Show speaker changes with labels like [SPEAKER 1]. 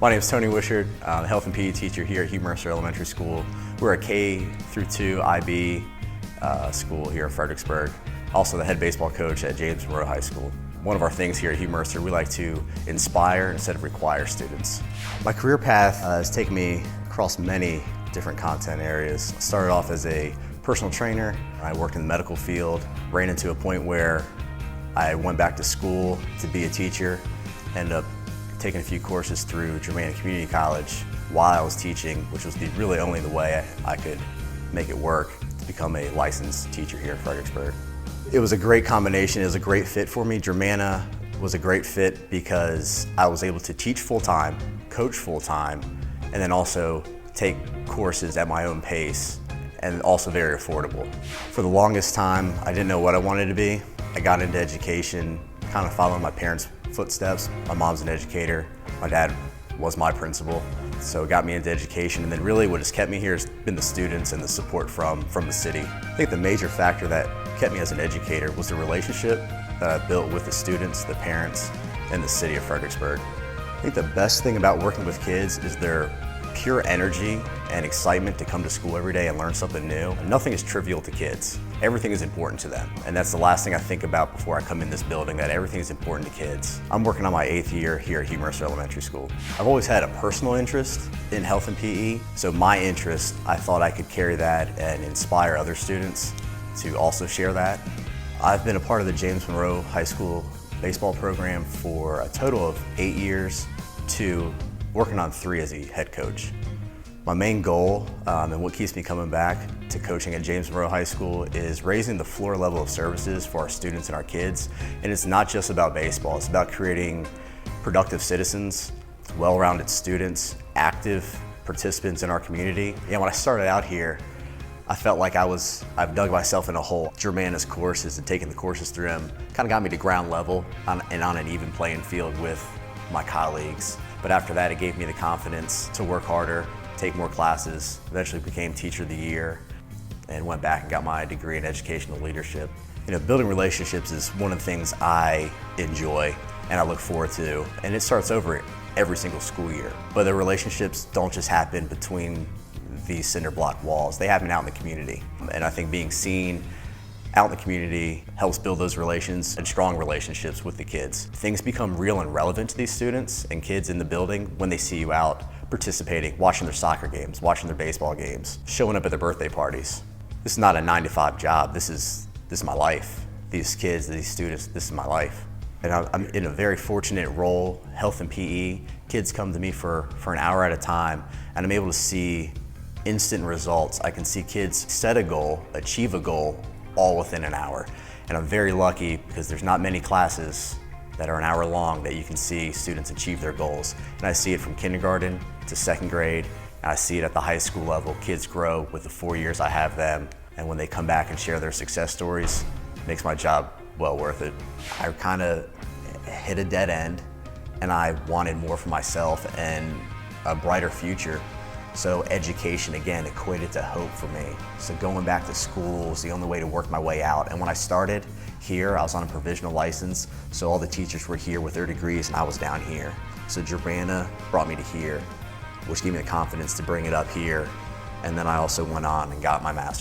[SPEAKER 1] My name is Tony Wishard. I'm a health and PE teacher here at HMES Elementary School. We're a K-2 IB school here in Fredericksburg. Also the head baseball coach at James Monroe High School. One of our things here at HMES, we like to inspire instead of require students. My career path has taken me across many different content areas. I started off as a personal trainer. I worked in the medical field, ran into a point where I went back to school to be a teacher, ended up taking a few courses through Germanna Community College while I was teaching, which was really only the way I could make it work to become a licensed teacher here in Fredericksburg. It was a great combination, it was a great fit for me. Germanna was a great fit because I was able to teach full-time, coach full-time, and then also take courses at my own pace, and also very affordable. For the longest time, I didn't know what I wanted to be. I got into education, kind of following my parents' footsteps. My mom's an educator, my dad was my principal, so it got me into education, and then really what has kept me here has been the students and the support from the city. I think the major factor that kept me as an educator was the relationship that I built with the students, the parents, and the city of Fredericksburg. I think the best thing about working with kids is their pure energy and excitement to come to school every day and learn something new. Nothing is trivial to kids. Everything is important to them. And that's the last thing I think about before I come in this building, that everything is important to kids. I'm working on my 8th year here at HMES Elementary School. I've always had a personal interest in health and PE, so my interest, I thought I could carry that and inspire other students to also share that. I've been a part of the James Monroe High School baseball program for a total of 8 years, to working on 3 as a head coach. My main goal and what keeps me coming back to coaching at James Monroe High School is raising the floor level of services for our students and our kids. And it's not just about baseball, it's about creating productive citizens, well-rounded students, active participants in our community. When I started out here, I felt like I've dug myself in a hole. Germanna's courses and taking the courses through them kind of got me to ground level and on an even playing field with my colleagues. But after that, it gave me the confidence to work harder, take more classes, eventually became Teacher of the Year, and went back and got my degree in educational leadership. Building relationships is one of the things I enjoy and I look forward to, and it starts over every single school year. But the relationships don't just happen between these cinder block walls, they happen out in the community. And I think being seen out in the community helps build those relations and strong relationships with the kids. Things become real and relevant to these students and kids in the building when they see you out participating, watching their soccer games, watching their baseball games, showing up at their birthday parties. This is not a 9-to-5 job, this is my life. These kids, these students, this is my life. And I'm in a very fortunate role, health and PE. Kids come to me for an hour at a time, and I'm able to see instant results. I can see kids set a goal, achieve a goal, all within an hour. And I'm very lucky because there's not many classes that are an hour long that you can see students achieve their goals. And I see it from kindergarten to 2nd grade, and I see it at the high school level. Kids grow with the 4 years I have them, and when they come back and share their success stories, it makes my job well worth it. I kind of hit a dead end, and I wanted more for myself and a brighter future. So education, again, equated to hope for me. So going back to school was the only way to work my way out. And when I started here, I was on a provisional license, so all the teachers were here with their degrees and I was down here. So Germanna brought me to here, which gave me the confidence to bring it up here. And then I also went on and got my master's.